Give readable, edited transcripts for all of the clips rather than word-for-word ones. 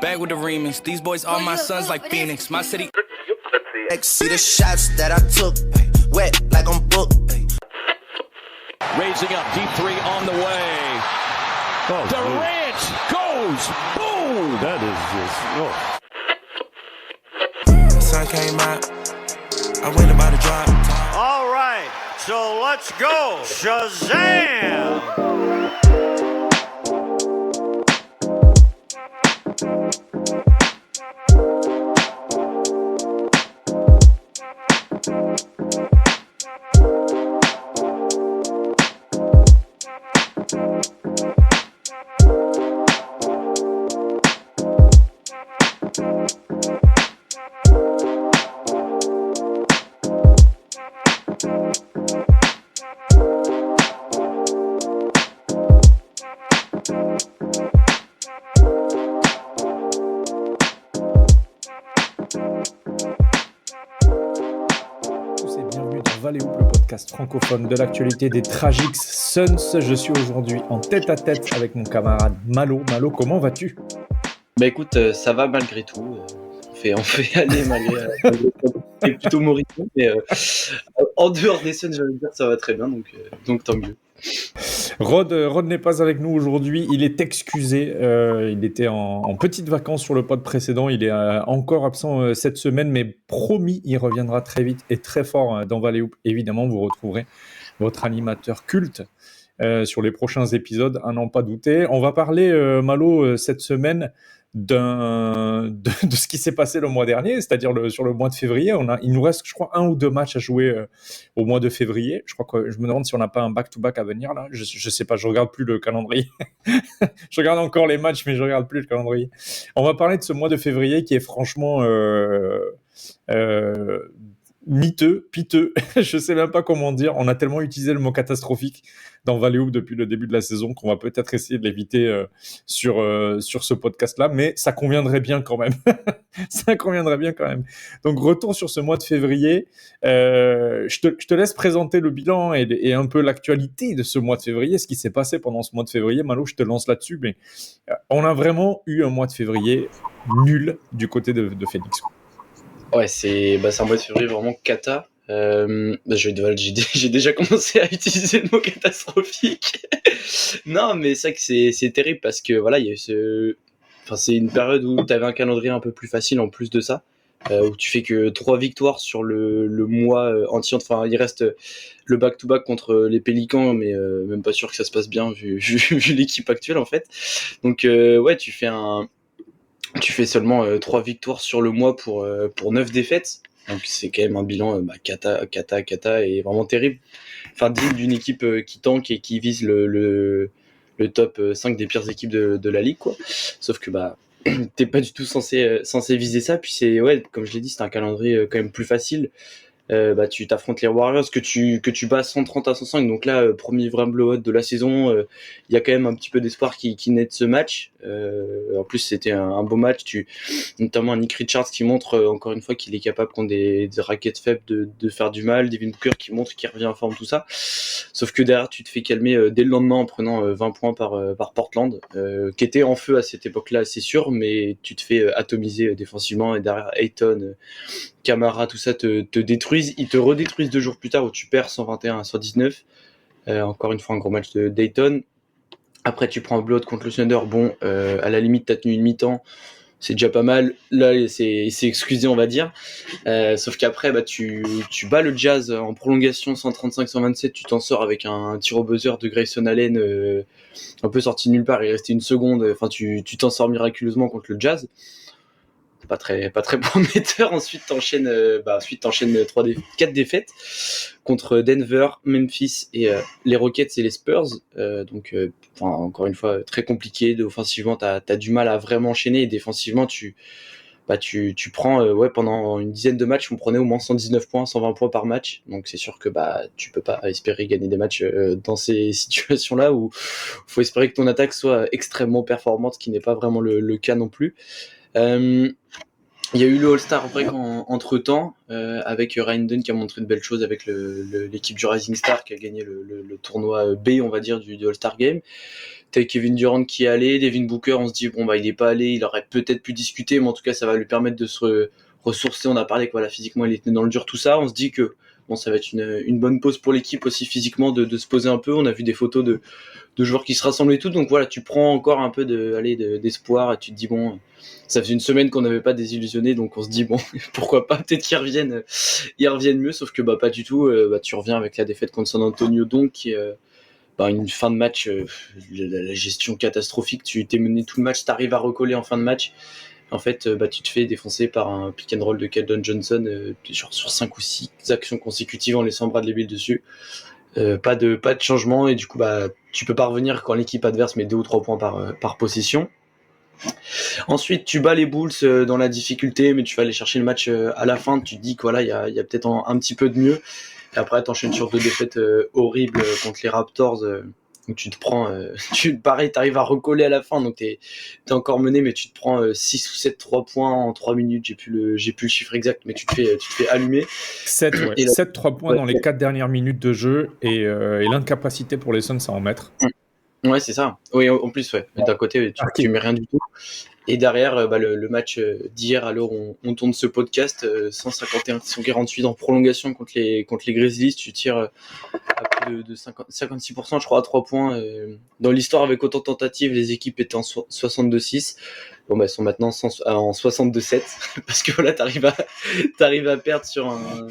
Back with the remix. These boys all my sons like Phoenix. My city. See the shots that I took, wet like I'm booked. Raising up, deep three on the way. Oh, Durant goes, boom! That is just, The sun came out, I went about to drop. All right, so let's go. Shazam! Bienvenue dans Valley Hoop, le podcast francophone de l'actualité des Tragics Suns. Je suis aujourd'hui en tête-à-tête avec mon camarade Malo. Malo, comment vas-tu ? Bah écoute, ça va malgré tout. On fait aller malgré c'est plutôt moribond, mais en dehors des Suns, j'allais dire ça va très bien, donc tant mieux. Rod n'est pas avec nous aujourd'hui, il est excusé, il était en petites vacances sur le pod précédent, il est encore absent cette semaine, mais promis, il reviendra très vite et très fort dans Valley Hoop. Évidemment, vous retrouverez votre animateur culte sur les prochains épisodes, à n'en pas douter. On va parler, Malo, cette semaine de ce qui s'est passé le mois dernier, c'est-à-dire sur le mois de février. Il nous reste, je crois, 1 ou 2 matchs à jouer au mois de février. Je crois que je me demande si on n'a pas un back-to-back à venir là. Je sais pas, je regarde plus le calendrier. Je regarde encore les matchs, mais je regarde plus le calendrier. On va parler de ce mois de février qui est franchement miteux, piteux, je sais même pas comment dire. On a tellement utilisé le mot catastrophique dans Valley Hoop depuis le début de la saison qu'on va peut-être essayer de l'éviter sur ce podcast-là, mais ça conviendrait bien quand même. Ça conviendrait bien quand même. Donc retour sur ce mois de février. Je te laisse présenter le bilan et un peu l'actualité de ce mois de février, ce qui s'est passé pendant ce mois de février. Malo, je te lance là-dessus, mais on a vraiment eu un mois de février nul du côté de Phoenix. Ouais, c'est un mois de février vraiment cata. J'ai déjà commencé à utiliser le mot catastrophique. Non, mais c'est vrai que c'est terrible parce que voilà, il y a eu c'est une période où tu avais un calendrier un peu plus facile en plus de ça, où tu fais que 3 victoires sur le mois entier. Enfin, il reste le back-to-back contre les Pélicans, mais même pas sûr que ça se passe bien vu l'équipe actuelle en fait. Donc ouais, tu fais seulement 3 victoires sur le mois pour 9 défaites. Donc c'est quand même un bilan cata et vraiment terrible. Enfin, digne d'une équipe qui tank et qui vise le top 5 des pires équipes de la ligue, quoi. Sauf que t'es pas du tout censé viser ça. Puis comme je l'ai dit, c'est un calendrier quand même plus facile. Tu t'affrontes les Warriors que tu bats 130-105, donc là premier vrai blowout de la saison. Il y a quand même un petit peu d'espoir qui naît de ce match. En plus c'était un beau match, notamment un Nick Richards qui montre encore une fois qu'il est capable contre des raquettes faibles de faire du mal, Devin Booker qui montre qu'il revient en forme, tout ça. Sauf que derrière tu te fais calmer dès le lendemain en prenant 20 points par Portland, qui était en feu à cette époque-là, c'est sûr, mais tu te fais atomiser défensivement, et derrière Ayton, Camara, tout ça te détruisent. Ils te redétruisent 2 jours plus tard où tu perds 121-119. Encore une fois, un gros match de Dayton. Après, tu prends un blowout contre le Thunder. Bon, à la limite, t'as tenu une mi-temps. C'est déjà pas mal. Là, c'est excusé, on va dire. Sauf qu'après, tu bats le Jazz en prolongation 135-127. Tu t'en sors avec un tir au buzzer de Grayson Allen un peu sorti de nulle part. Il restait 1 seconde. Enfin, tu t'en sors miraculeusement contre le Jazz. Pas très prometteur. Ensuite t'enchaînes 4 défaites contre Denver, Memphis et les Rockets et les Spurs. Encore une fois très compliqué. Offensivement t'as du mal à vraiment enchaîner, et défensivement tu prends pendant une dizaine de matchs on prenait au moins 119 points, 120 points par match. Donc c'est sûr que tu peux pas espérer gagner des matchs dans ces situations là où faut espérer que ton attaque soit extrêmement performante, ce qui n'est pas vraiment le cas non plus. Il y a eu le All-Star Break entre-temps, avec Ryan Dunn qui a montré de belles choses avec l'équipe du Rising Star qui a gagné le tournoi B, on va dire, du All-Star Game. t'as Kevin Durant qui est allé, Devin Booker, on se dit bon bah il est pas allé, il aurait peut-être pu discuter, mais en tout cas ça va lui permettre de se ressourcer. On a parlé que voilà, physiquement il était dans le dur, tout ça. On se dit que bon, ça va être une bonne pause pour l'équipe aussi physiquement de se poser un peu. On a vu des photos de joueurs qui se rassemblent et tout, donc voilà, tu prends encore un peu d'espoir et tu te dis bon, ça faisait une semaine qu'on n'avait pas désillusionné, donc on se dit bon, pourquoi pas, peut-être qu'ils reviennent mieux, sauf que bah pas du tout. Tu reviens avec la défaite contre San Antonio, donc qui une fin de match, la gestion catastrophique. Tu t'es mené tout le match, t'arrives à recoller en fin de match. En fait, tu te fais défoncer par un pick and roll de Keldon Johnson, genre sur 5 ou 6 actions consécutives en laissant Bradley Beal dessus. Pas de changement, et du coup tu peux pas revenir quand l'équipe adverse met 2 ou 3 points par possession. Ensuite tu bats les Bulls dans la difficulté, mais tu vas aller chercher le match à la fin. Tu te dis que voilà, il y a peut-être un petit peu de mieux, et après t'enchaînes sur 2 défaites horribles contre les Raptors, où tu te prends pareil, t'arrives à recoller à la fin, donc t'es encore mené, mais tu te prends 6 ou 7 3 points en 3 minutes, j'ai plus le chiffre exact, mais tu te fais allumer. 7 3 points dans les 4 dernières minutes de jeu, et l'incapacité pour les Suns à en mettre. Ouais, c'est ça. Oui, en plus, ouais. D'un côté, tu mets rien du tout. Et derrière, le match d'hier, à l'heure où on tourne ce podcast, 151-148 en prolongation contre les Grizzlies, tu tires à plus de 56%, je crois, à 3 points. Dans l'histoire, avec autant de tentatives, les équipes étaient en 62-6. Bon, elles sont maintenant en 62-7, parce que voilà, t'arrives à perdre sur un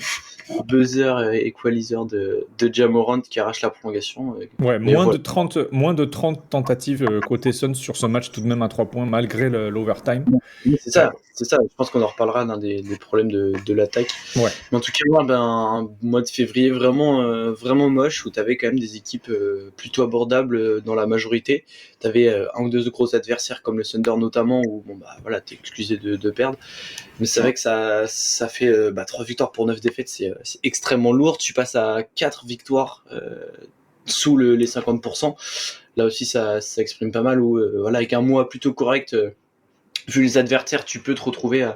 buzzer equalizer de Ja Morant qui arrache la prolongation. Ouais, moins de 30 tentatives côté Suns sur ce match, tout de même à 3 points, malgré l'overtime. C'est ça. Je pense qu'on en reparlera d'un des problèmes de l'attaque. Ouais. Mais en tout cas, un mois de février vraiment, vraiment moche, où tu avais quand même des équipes plutôt abordables dans la majorité. Tu avais un ou deux gros adversaires comme le Thunder notamment, où t'es excusé de perdre. Mais c'est vrai que ça fait 3 victoires pour 9 défaites, c'est extrêmement lourd. Tu passes à 4 victoires sous les 50%. Là aussi, ça exprime pas mal, où avec un mois plutôt correct, vu les adversaires, tu peux te retrouver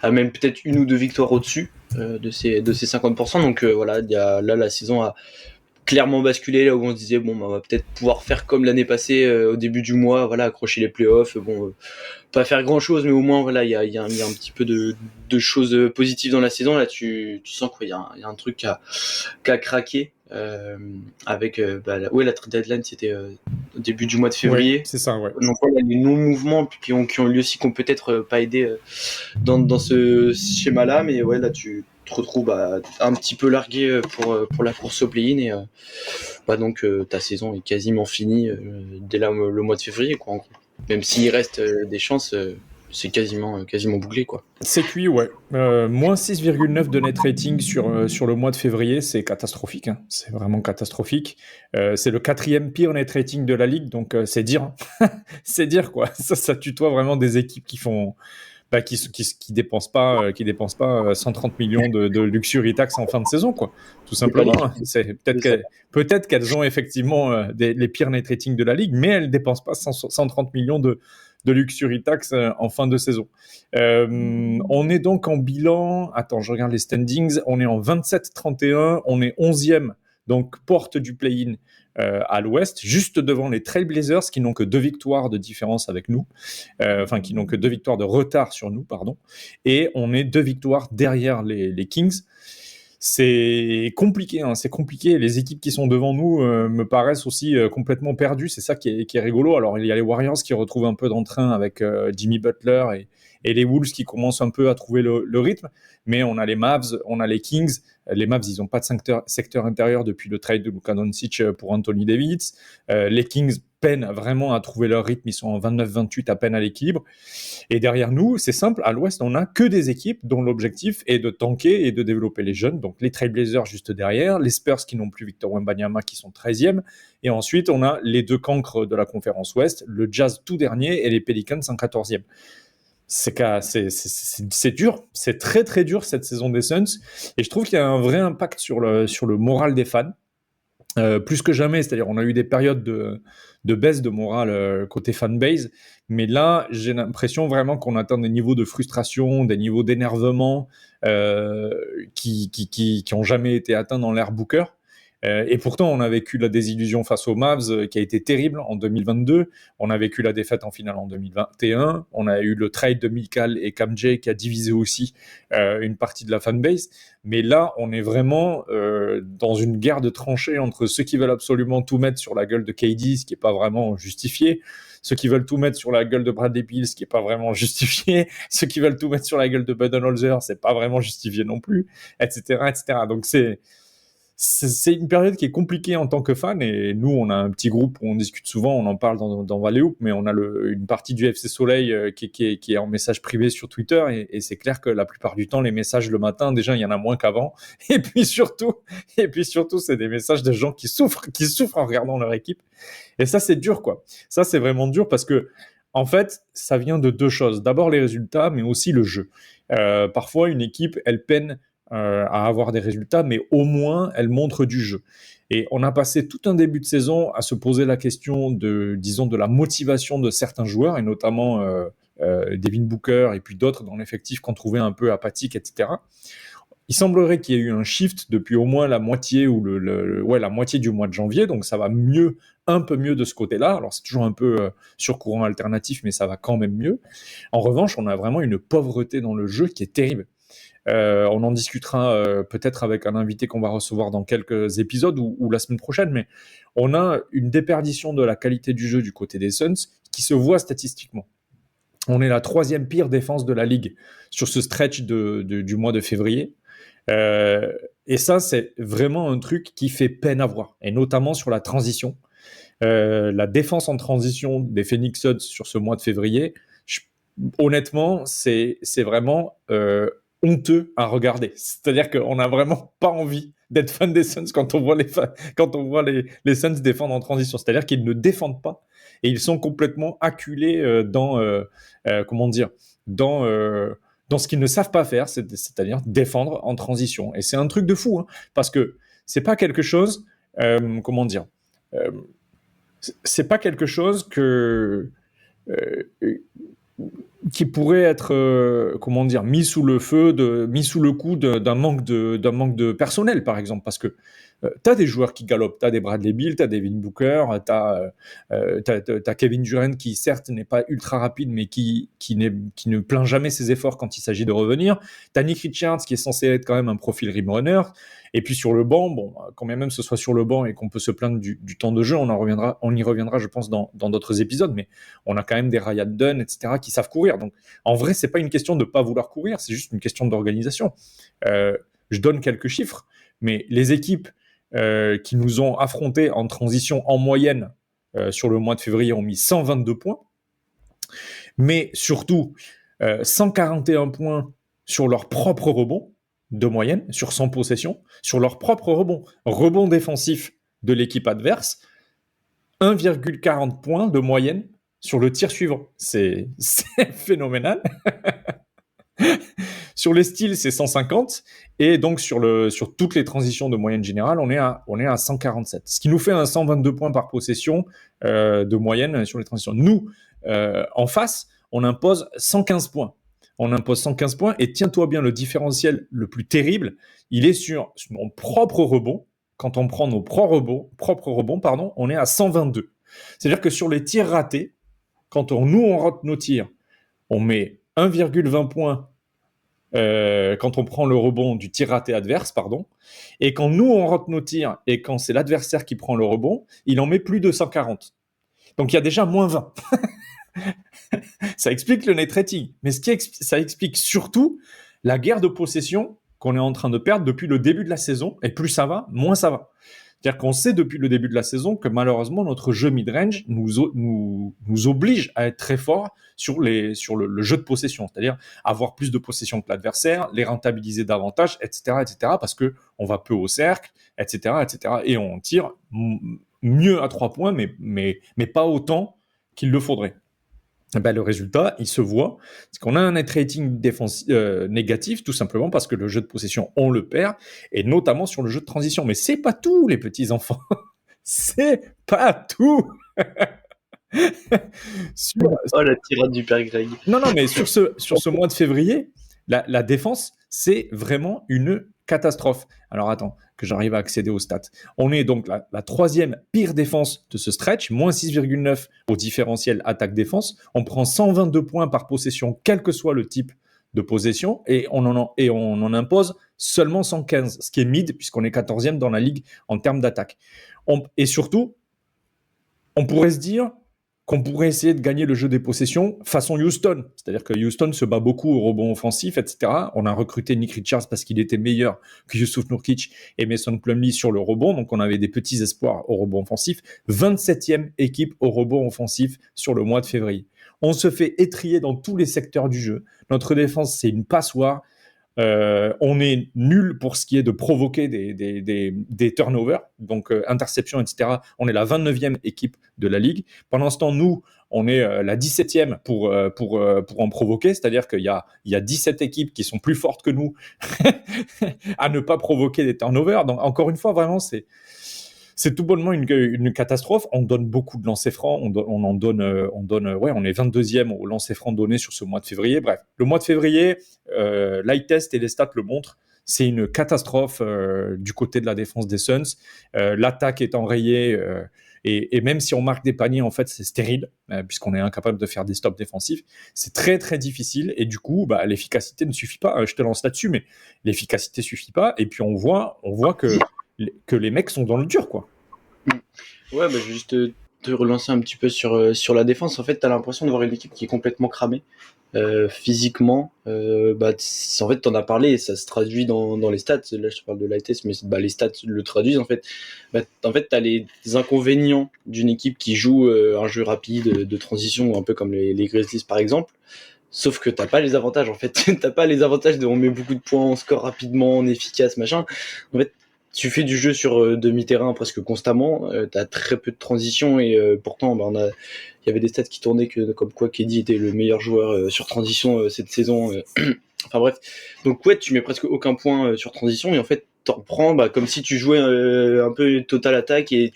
à même peut-être 1 ou 2 victoires au-dessus de ces 50%. Donc là, la saison a clairement basculé, là où on se disait on va peut-être pouvoir faire comme l'année passée au début du mois, accrocher les playoffs, pas faire grand chose, mais au moins il y a un petit peu de choses positives dans la saison. Là tu sens qu'il y a un truc qui a craqué avec la trade deadline, c'était au début du mois de février. Ouais, c'est ça, ouais. Donc les non-mouvements qui ont eu lieu aussi, qui ont peut-être pas aidé dans ce schéma-là, mais là tu te retrouves un petit peu largué pour la course au play-in, et donc ta saison est quasiment finie dès le mois de février, quoi, en gros. Même s'il reste des chances, c'est quasiment bouclé, quoi. C'est cuit, ouais. Moins 6,9 de net rating sur le mois de février, c'est catastrophique, hein. C'est vraiment catastrophique. C'est le 4e pire net rating de la ligue, donc c'est dire. C'est dire, quoi. Ça tutoie vraiment des équipes qui font... qui dépensent pas 130 millions de luxury tax en fin de saison, quoi. Tout simplement. C'est peut-être qu'elles ont effectivement les pires net ratings de la ligue, mais elles dépensent pas 130 millions de luxury tax en fin de saison. On est donc en bilan... Attends, je regarde les standings. On est en 27-31. On est 11e, donc porte du play-in à l'ouest, juste devant les Trailblazers, qui n'ont que 2 victoires de différence avec nous. Qui n'ont que 2 victoires de retard sur nous, pardon. Et on est 2 victoires derrière les Kings. C'est compliqué, hein, c'est compliqué. Les équipes qui sont devant nous me paraissent aussi complètement perdues. C'est ça qui est rigolo. Alors, il y a les Warriors qui retrouvent un peu d'entrain avec Jimmy Butler et les Wolves qui commencent un peu à trouver le rythme. Mais on a les Mavs, on a les Kings. Les Mavs, ils n'ont pas de secteur intérieur depuis le trade de Luka Doncic pour Anthony Davis. Les Kings peinent vraiment à trouver leur rythme. Ils sont en 29-28, à peine à l'équilibre. Et derrière nous, c'est simple, à l'ouest, on n'a que des équipes dont l'objectif est de tanker et de développer les jeunes. Donc les Trailblazers juste derrière, les Spurs qui n'ont plus Victor Wembanyama qui sont 13e. Et ensuite, on a les 2 cancres de la conférence ouest, le Jazz tout dernier et les Pelicans en 14e. C'est dur, c'est très très dur cette saison des Suns, et je trouve qu'il y a un vrai impact sur le moral des fans, plus que jamais. C'est-à-dire, on a eu des périodes de baisse de morale côté fanbase, mais là j'ai l'impression vraiment qu'on atteint des niveaux de frustration, des niveaux d'énervement qui ont jamais été atteints dans l'ère Booker. Et pourtant, on a vécu la désillusion face aux Mavs qui a été terrible en 2022. On a vécu la défaite en finale en 2021. On a eu le trade de Mikal et Cam J qui a divisé aussi une partie de la fanbase. Mais là, on est vraiment dans une guerre de tranchées entre ceux qui veulent absolument tout mettre sur la gueule de KD, ce qui n'est pas vraiment justifié, ceux qui veulent tout mettre sur la gueule de Bradley Beal, ce qui n'est pas vraiment justifié, ceux qui veulent tout mettre sur la gueule de Budenholzer, c'est pas vraiment justifié non plus, etc., etc. Donc c'est une période qui est compliquée en tant que fan, et nous, on a un petit groupe où on discute souvent, on en parle dans Valley Hoop, mais on a une partie du FC Soleil qui est en message privé sur Twitter, et c'est clair que la plupart du temps, les messages le matin, déjà, il y en a moins qu'avant, et puis surtout, c'est des messages de gens qui souffrent en regardant leur équipe, et ça, c'est dur, quoi. Ça, c'est vraiment dur, parce que, en fait, ça vient de deux choses. D'abord, les résultats, mais aussi le jeu. Parfois, une équipe, elle peine à avoir des résultats, mais au moins elle montre du jeu. Et on a passé tout un début de saison à se poser la question de la motivation de certains joueurs, et notamment Devin Booker et puis d'autres dans l'effectif qu'on trouvait un peu apathiques, etc. Il semblerait qu'il y ait eu un shift depuis au moins la moitié la moitié du mois de janvier, donc ça va mieux, un peu mieux de ce côté-là. Alors c'est toujours un peu sur courant alternatif, mais ça va quand même mieux. En revanche, on a vraiment une pauvreté dans le jeu qui est terrible. On en discutera peut-être avec un invité qu'on va recevoir dans quelques épisodes ou la semaine prochaine, mais on a une déperdition de la qualité du jeu du côté des Suns qui se voit statistiquement. On est la 3e pire défense de la ligue sur ce stretch du mois de février. Et ça, c'est vraiment un truc qui fait peine à voir, et notamment sur la transition. La défense en transition des Phoenix Suns sur ce mois de février, honnêtement, c'est vraiment honteux à regarder. C'est-à-dire qu'on n'a vraiment pas envie d'être fan des Suns quand on voit les Suns défendre en transition. C'est-à-dire qu'ils ne défendent pas et ils sont complètement acculés dans ce qu'ils ne savent pas faire, c'est-à-dire défendre en transition. Et c'est un truc de fou, hein, parce que c'est pas quelque chose, c'est pas quelque chose qui pourrait être mis sous le coup d'un manque de personnel, par exemple, parce que t'as des joueurs qui galopent, t'as des Bradley Beal, t'as Devin Booker, t'as Kevin Durant qui certes n'est pas ultra rapide, mais qui ne plaint jamais ses efforts quand il s'agit de revenir, t'as Nick Richards qui est censé être quand même un profil rim runner, et puis sur le banc, bon, quand bien même ce soit sur le banc et qu'on peut se plaindre du temps de jeu, on y reviendra je pense dans d'autres épisodes, mais on a quand même des Ryan Dunn, etc., qui savent courir. Donc en vrai, c'est pas une question de pas vouloir courir, c'est juste une question d'organisation. Je donne quelques chiffres, mais les équipes qui nous ont affrontés en transition en moyenne sur le mois de février ont mis 122 points, mais surtout 141 points sur leur propre rebond de moyenne, sur 100 possessions, sur leur propre rebond défensif de l'équipe adverse, 1,40 points de moyenne sur le tir suivant. C'est phénoménal. Sur les styles, c'est 150, et donc sur toutes les transitions de moyenne générale, on est à 147, ce qui nous fait un 122 points par possession de moyenne sur les transitions. Nous, en face, on impose 115 points. Et tiens-toi bien, le différentiel le plus terrible, il est sur mon propre rebond. Quand on prend nos propres rebonds, on est à 122. C'est-à-dire que sur les tirs ratés, quand on rate nos tirs, on met 1,20 points quand on prend le rebond du tir raté adverse, et quand nous on rate nos tirs et quand c'est l'adversaire qui prend le rebond, il en met plus de 140. Donc il y a déjà moins 20. Ça explique le net rating, mais ça explique surtout la guerre de possession qu'on est en train de perdre depuis le début de la saison, et plus ça va, moins ça va. C'est-à-dire qu'on sait depuis le début de la saison que malheureusement notre jeu mid-range nous oblige à être très fort sur le jeu de possession, c'est-à-dire avoir plus de possession que l'adversaire, les rentabiliser davantage, etc., parce que on va peu au cercle, etc., et on tire mieux à 3 points, mais pas autant qu'il le faudrait. Le résultat, il se voit, c'est qu'on a un net rating négatif, tout simplement parce que le jeu de possession, on le perd, et notamment sur le jeu de transition. Mais c'est pas tout, les petits enfants. C'est pas tout. La tirade du père Greg. Non, mais sur ce mois de février, la défense, c'est vraiment une catastrophe. Alors attends, que j'arrive à accéder aux stats. On est donc la troisième pire défense de ce stretch, moins 6,9 au différentiel attaque-défense. On prend 122 points par possession, quel que soit le type de possession, et on en impose seulement 115, ce qui est mid, puisqu'on est 14e dans la ligue en termes d'attaque. Et surtout, on pourrait se dire qu'on pourrait essayer de gagner le jeu des possessions façon Houston. C'est-à-dire que Houston se bat beaucoup au rebond offensif, etc. On a recruté Nick Richards parce qu'il était meilleur que Yusuf Nurkic et Mason Plumlee sur le rebond. Donc, on avait des petits espoirs au rebond offensif. 27e équipe au rebond offensif sur le mois de février. On se fait étrier dans tous les secteurs du jeu. Notre défense, c'est une passoire. On est nul pour ce qui est de provoquer des turnovers, donc interceptions, etc. On est la 29e équipe de la ligue. Pendant ce temps, nous, on est la 17e pour en provoquer, c'est-à-dire qu'il y a 17 équipes qui sont plus fortes que nous à ne pas provoquer des turnovers. Donc, encore une fois, vraiment, c'est tout bonnement une catastrophe. On donne beaucoup de lancers francs. On est 22e au lancers francs donné sur ce mois de février. Bref, le mois de février, l'eye test et les stats le montrent. C'est une catastrophe du côté de la défense des Suns. L'attaque est enrayée et même si on marque des paniers, en fait, c'est stérile puisqu'on est incapable de faire des stops défensifs. C'est très, très difficile et du coup, l'efficacité ne suffit pas. Je te lance là-dessus, mais l'efficacité suffit pas. Et puis, on voit que les mecs sont dans le dur, quoi. Ouais, je vais juste te relancer un petit peu sur la défense. En fait, t'as l'impression de voir une équipe qui est complètement cramée physiquement. En fait, t'en as parlé et ça se traduit dans les stats. Là, je te parle de l'eye test, mais les stats le traduisent. En fait, t'as les inconvénients d'une équipe qui joue un jeu rapide de transition, un peu comme les Grizzlies par exemple. Sauf que t'as pas les avantages, en fait. T'as pas les avantages de on met beaucoup de points, on score rapidement, on est efficace, machin. En fait, tu fais du jeu sur demi-terrain presque constamment, t'as très peu de transition et pourtant il y avait des stats qui tournaient comme quoi KD était le meilleur joueur sur transition cette saison. Enfin bref, donc ouais, tu mets presque aucun point sur transition et en fait t'en prends comme si tu jouais un peu total attaque et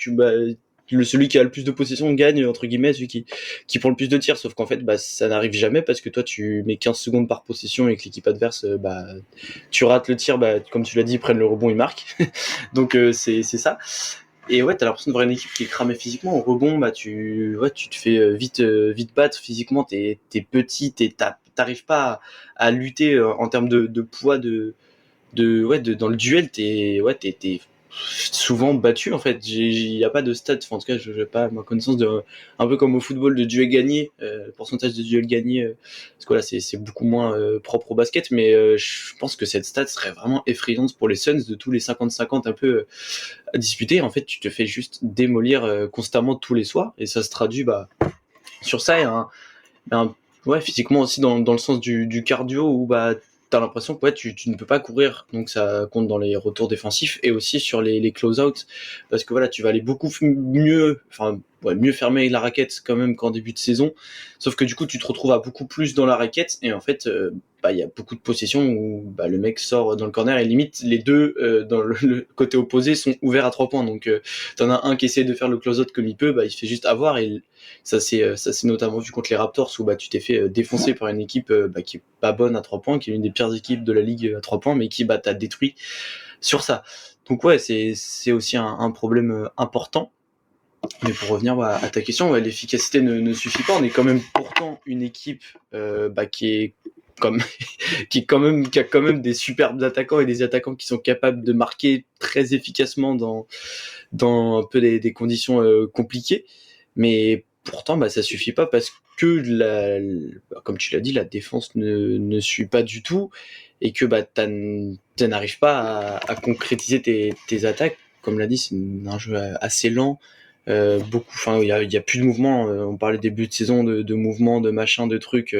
celui qui a le plus de possession gagne, entre guillemets, celui qui prend le plus de tirs, sauf qu'en fait ça n'arrive jamais parce que toi tu mets 15 secondes par possession et que l'équipe adverse tu rates le tir, comme tu l'as dit, ils prennent le rebond, ils marquent. Donc c'est ça. Et ouais, t'as l'impression de voir une équipe qui est cramée physiquement. Au rebond, tu te fais vite battre physiquement, t'es petit, t'arrives pas à lutter en termes de poids dans le duel, t'es souvent battu en fait. Il y a pas de stats, en tout cas je n'ai pas ma connaissance de un peu comme au football de duels gagnés, pourcentage de duels gagnés, parce que là c'est beaucoup moins propre au basket, mais je pense que cette stat serait vraiment effrayante pour les Suns de tous les 50-50 un peu à disputer. En fait tu te fais juste démolir constamment tous les soirs et ça se traduit sur ça et physiquement aussi dans le sens du cardio où t'as l'impression que tu ne peux pas courir, donc ça compte dans les retours défensifs et aussi sur les close-out, parce que voilà, tu vas aller beaucoup mieux fermer la raquette quand même qu'en début de saison, sauf que du coup tu te retrouves à beaucoup plus dans la raquette et en fait il y a beaucoup de possessions où le mec sort dans le corner et limite les deux dans le côté opposé sont ouverts à 3 points, donc t'en as un qui essaie de faire le close-out comme il peut, il se fait juste avoir et ça c'est notamment vu contre les Raptors où tu t'es fait défoncer par une équipe qui est pas bonne à 3 points, qui est l'une des pires équipes de la ligue à 3 points, mais qui t'a détruit sur ça. Donc ouais, c'est aussi un problème important. Mais pour revenir à ta question, l'efficacité ne suffit pas. On est quand même pourtant une équipe qui a quand même des superbes attaquants et des attaquants qui sont capables de marquer très efficacement dans un peu des conditions compliquées. Mais pourtant, ça suffit pas parce que comme tu l'as dit, la défense ne suit pas du tout et que tu n'arrives pas à concrétiser tes attaques. Comme l'a dit, c'est un jeu assez lent. Il y a plus de mouvement. On parlait début de saison de mouvement, de machin, de trucs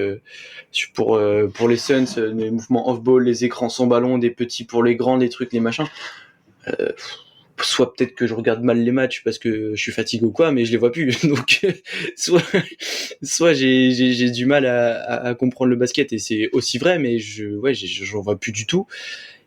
pour les Suns, les mouvements off-ball, les écrans sans ballon, des petits pour les grands, les trucs, les machins. Soit peut-être que je regarde mal les matchs parce que je suis fatigué ou quoi, mais je les vois plus. Donc soit j'ai du mal à comprendre le basket et c'est aussi vrai, mais j'en vois plus du tout.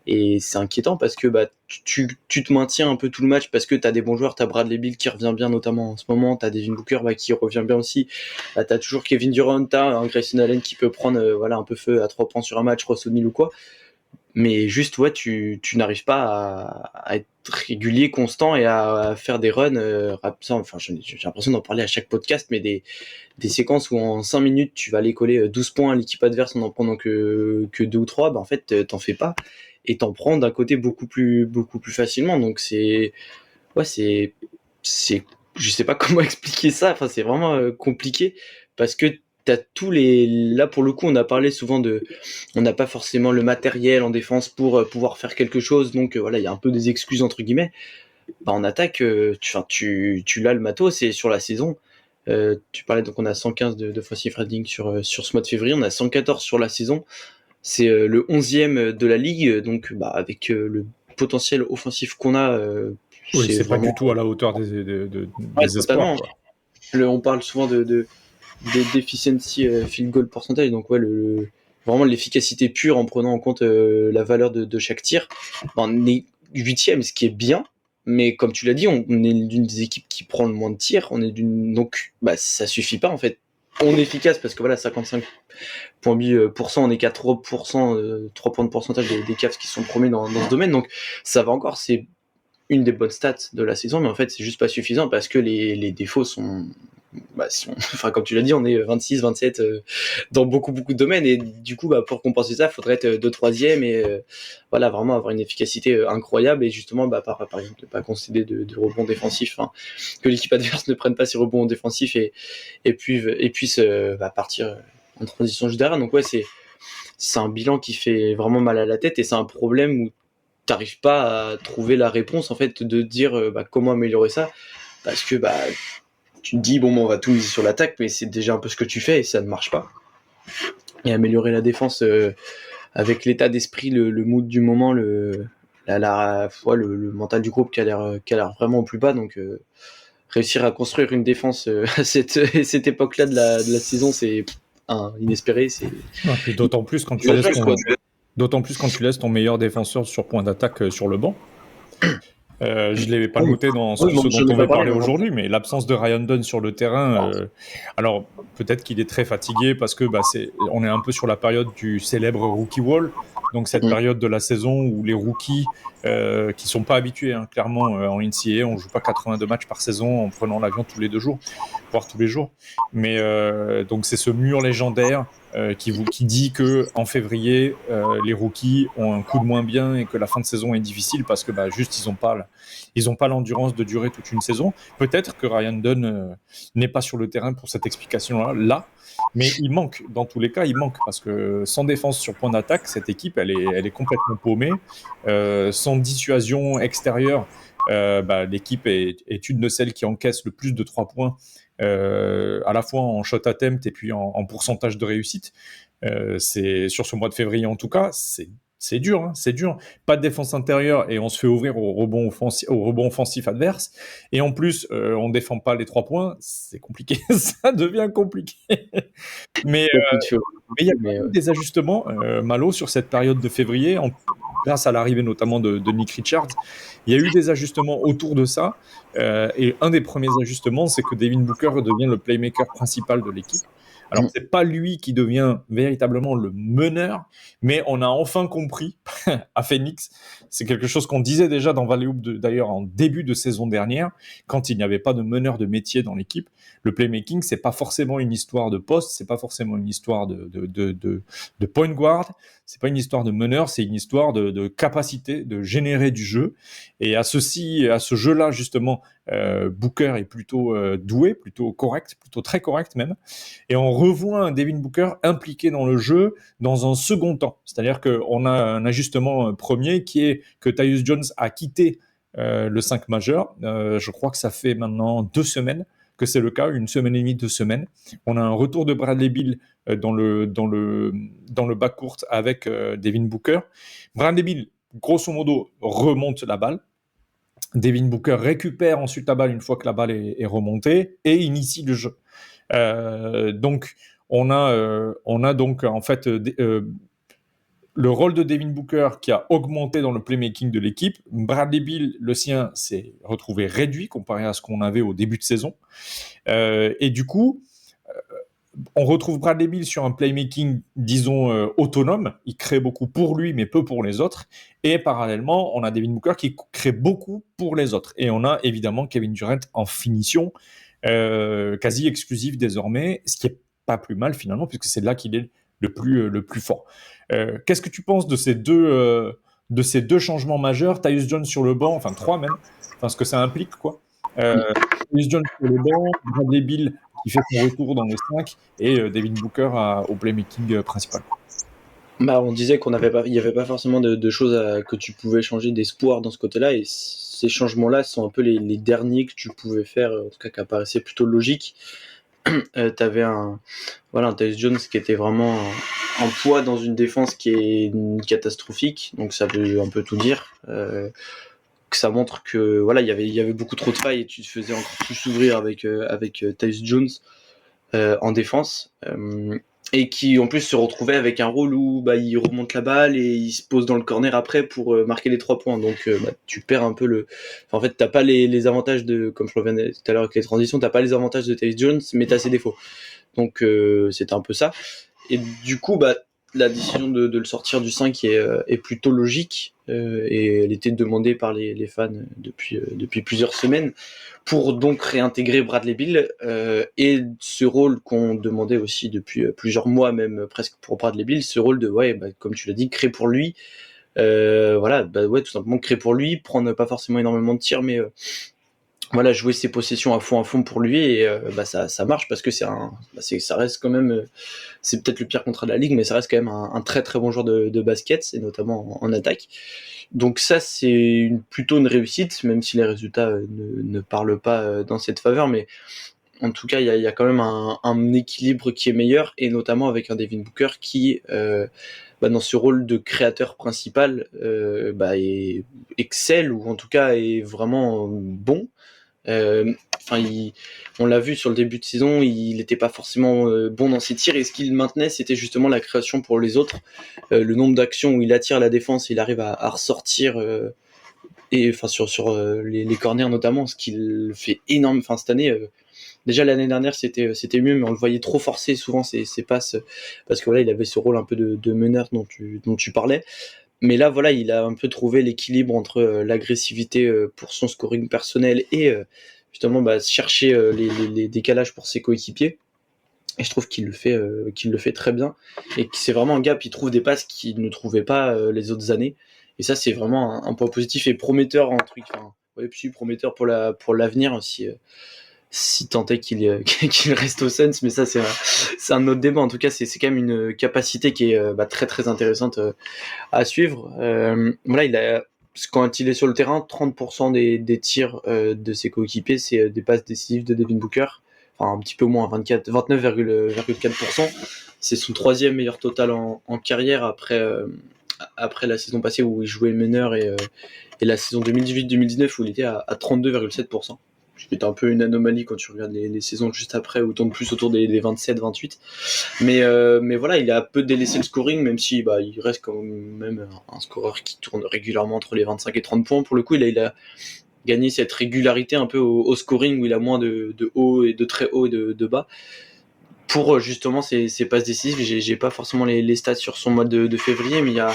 Et c'est inquiétant parce que tu te maintiens un peu tout le match parce que t'as des bons joueurs, t'as Bradley Beal qui revient bien notamment en ce moment, t'as Devin Booker qui revient bien aussi, t'as toujours Kevin Durant, t'as un Grayson Allen qui peut prendre un peu feu à 3 points sur un match, Russ O'Neal ou quoi. mais juste ouais, tu n'arrives pas à être régulier, constant et à faire des runs enfin j'ai l'impression d'en parler à chaque podcast, mais des séquences où en 5 minutes tu vas aller coller 12 points à l'équipe adverse en prenant que 2 ou 3, bah en fait t'en fais pas et t'en prends d'un côté beaucoup plus facilement. Donc c'est je sais pas comment expliquer ça, enfin c'est vraiment compliqué parce que t'as tous les, là pour le coup on a parlé souvent on n'a pas forcément le matériel en défense pour pouvoir faire quelque chose, donc voilà, il y a un peu des excuses entre guillemets. Bah en attaque tu l'as le matos, et sur la saison tu parlais, donc on a 115 de offensive rating sur ce mois de février, on a 114 sur la saison, c'est le 11e de la ligue, donc bah avec le potentiel offensif qu'on a, Oui, c'est vraiment pas du tout à la hauteur des espoirs, quoi. On parle souvent de d'efficiency field goal percentage, donc ouais, vraiment l'efficacité pure en prenant en compte la valeur de chaque tir. On est 8e, ce qui est bien, mais comme tu l'as dit, on est d'une des équipes qui prend le moins de tirs, donc bah ça suffit pas en fait. On est efficace parce que voilà, 55,8%, on est qu'à 3%, 3 points de pourcentage des Cavs qui sont premiers dans ce domaine, donc ça va encore, c'est une des bonnes stats de la saison, mais en fait c'est juste pas suffisant parce que les défauts sont enfin comme tu l'as dit, on est 26, 27 dans beaucoup de domaines, et du coup bah pour compenser ça, il faudrait être 2-3e et voilà, vraiment avoir une efficacité incroyable, et justement bah par exemple ne pas concéder de rebonds défensifs, hein, que l'équipe adverse ne prenne pas ses rebonds défensifs et puisse partir en transition juste derrière. Donc ouais, c'est un bilan qui fait vraiment mal à la tête, et c'est un problème où t'arrives pas à trouver la réponse en fait, de dire comment améliorer ça, parce que bah tu te dis bon, on va tout miser sur l'attaque, mais c'est déjà un peu ce que tu fais et ça ne marche pas. Et améliorer la défense avec l'état d'esprit, le mood du moment, le mental du groupe qui a l'air vraiment au plus bas. Donc réussir à construire une défense à cette époque-là de la saison, c'est inespéré. Et d'autant plus quand tu laisses ton meilleur défenseur sur point d'attaque sur le banc. Je ne l'avais pas noté dans ce dont on va parler aujourd'hui, mais l'absence de Ryan Dunn sur le terrain, alors peut-être qu'il est très fatigué parce que on est un peu sur la période du célèbre rookie wall, donc cette période de la saison où les rookies qui sont pas habitués, hein, clairement en NCAA, on joue pas 82 matchs par saison en prenant l'avion tous les 2 jours, voire tous les jours, mais donc c'est ce mur légendaire qui dit que en février les rookies ont un coup de moins bien et que la fin de saison est difficile parce que juste ils ont pas l'endurance de durer toute une saison. Peut-être que Ryan Dunn n'est pas sur le terrain pour cette explication là, mais il manque, dans tous les cas il manque, parce que sans défense sur point d'attaque, cette équipe elle est complètement paumée. Sans dissuasion extérieure, l'équipe est une de celles qui encaisse le plus de 3 points à la fois en shot attempt et puis en pourcentage de réussite. C'est sur ce mois de février en tout cas, c'est dur, hein, c'est dur. Pas de défense intérieure et on se fait ouvrir au rebond offensif adverse. Et en plus, on défend pas les 3 points, c'est compliqué. Ça devient compliqué. Mais il y a quand même des ajustements, Malo, sur cette période de février, grâce à l'arrivée notamment de Nick Richards. Il y a eu des ajustements autour de ça. Et un des premiers ajustements, c'est que Devin Booker devient le playmaker principal de l'équipe. Alors, c'est pas lui qui devient véritablement le meneur, mais on a enfin compris à Phoenix, c'est quelque chose qu'on disait déjà dans Valley Hoop d'ailleurs en début de saison dernière, quand il n'y avait pas de meneur de métier dans l'équipe. Le playmaking, c'est pas forcément une histoire de poste, c'est pas forcément une histoire de point guard, c'est pas une histoire de meneur, c'est une histoire de capacité de générer du jeu. Et à ce jeu-là, justement, Booker est plutôt doué, plutôt correct, plutôt très correct même. Et on revoit un Devin Booker impliqué dans le jeu dans un second temps. C'est-à-dire qu'on a un ajustement premier qui est que Tyus Jones a quitté le 5 majeur. Je crois que ça fait maintenant 2 semaines que c'est le cas, 1 semaine et demie, 2 semaines. On a un retour de Bradley Beal dans le backcourt avec Devin Booker. Bradley Beal, grosso modo, remonte la balle. Devin Booker récupère ensuite la balle une fois que la balle est remontée et initie le jeu. Donc, on a donc en fait le rôle de Devin Booker qui a augmenté dans le playmaking de l'équipe. Bradley Beal, le sien, s'est retrouvé réduit comparé à ce qu'on avait au début de saison. Et du coup, on retrouve Bradley Beal sur un playmaking, disons, autonome. Il crée beaucoup pour lui, mais peu pour les autres. Et parallèlement, on a Devin Booker qui crée beaucoup pour les autres. Et on a évidemment Kevin Durant en finition, quasi exclusif désormais, ce qui est pas plus mal finalement, puisque c'est là qu'il est le plus fort. Qu'est-ce que tu penses de ces deux changements majeurs? Tyus Jones sur le banc, enfin 3 même, enfin ce que ça implique, quoi. Tyus Jones sur le banc, Bradley Beal qui fait son retour dans les 5 et Devin Booker au playmaking principal. Bah, on disait qu'il n'y avait pas forcément de choses que tu pouvais changer, d'espoir dans ce côté-là, et ces changements-là sont un peu les derniers que tu pouvais faire, en tout cas qui apparaissaient plutôt logiques. T'avais un Tyus Jones qui était vraiment un poids dans une défense qui est catastrophique, donc ça veut un peu tout dire. Que ça montre que voilà, il y avait beaucoup trop de failles et tu te faisais encore plus s'ouvrir avec Tyus Jones en défense, et qui en plus se retrouvait avec un rôle où il remonte la balle et il se pose dans le corner après pour marquer les 3 points, donc tu perds un peu en fait t'as pas les avantages de, comme je revenais tout à l'heure avec les transitions, t'as pas les avantages de Tyus Jones, mais t'as ses défauts, donc c'était un peu ça, et du coup la décision de le sortir du 5 est plutôt logique, et elle était demandée par les fans depuis plusieurs semaines, pour donc réintégrer Bradley Beal, et ce rôle qu'on demandait aussi depuis plusieurs mois, même presque pour Bradley Beal, ce rôle de comme tu l'as dit, créer pour lui, tout simplement créer pour lui, prendre pas forcément énormément de tirs, mais jouer ses possessions à fond pour lui, et ça marche, parce que ça reste quand même, c'est peut-être le pire contrat de la ligue, mais ça reste quand même un très très bon joueur de basket, et notamment en attaque. Donc ça, c'est plutôt une réussite, même si les résultats ne parlent pas dans cette faveur, mais en tout cas il y a quand même un équilibre qui est meilleur, et notamment avec un Devin Booker qui dans ce rôle de créateur principal excelle, ou en tout cas est vraiment bon. On l'a vu sur le début de saison, il n'était pas forcément bon dans ses tirs, et ce qu'il maintenait, c'était justement la création pour les autres, le nombre d'actions où il attire la défense, il arrive à ressortir, et sur les corners notamment, ce qu'il fait énorme. Cette année, déjà l'année dernière c'était mieux, mais on le voyait trop forcer souvent ses passes, parce que il avait ce rôle un peu de meneur dont tu parlais. Mais là, il a un peu trouvé l'équilibre entre l'agressivité pour son scoring personnel et justement chercher les décalages pour ses coéquipiers. Et je trouve qu'il le fait très bien. Et que c'est vraiment un gars qui trouve des passes qu'il ne trouvait pas les autres années. Et ça, c'est vraiment un point positif et prometteur, prometteur pour l'avenir, si tant est qu'il reste au Suns, mais ça c'est un autre débat. En tout cas, c'est quand même une capacité qui est très très intéressante à suivre. Quand il est sur le terrain, 30% des tirs de ses coéquipiers, c'est des passes décisives de Devin Booker, enfin un petit peu moins, 29,4%. C'est son 3e meilleur total en carrière, après la saison passée où il jouait meneur, et la saison 2018-2019 où il était à 32,7%. Ce qui est un peu une anomalie quand tu regardes les saisons juste après, où il tourne plus autour des 27-28. Mais il a un peu délaissé le scoring, même si il reste quand même un scoreur qui tourne régulièrement entre les 25 et 30 points. Pour le coup, il a gagné cette régularité un peu au scoring, où il a moins de haut et de très haut et de bas, pour justement ses passes décisives. J'ai pas forcément les stats sur son mois de février, mais il y a...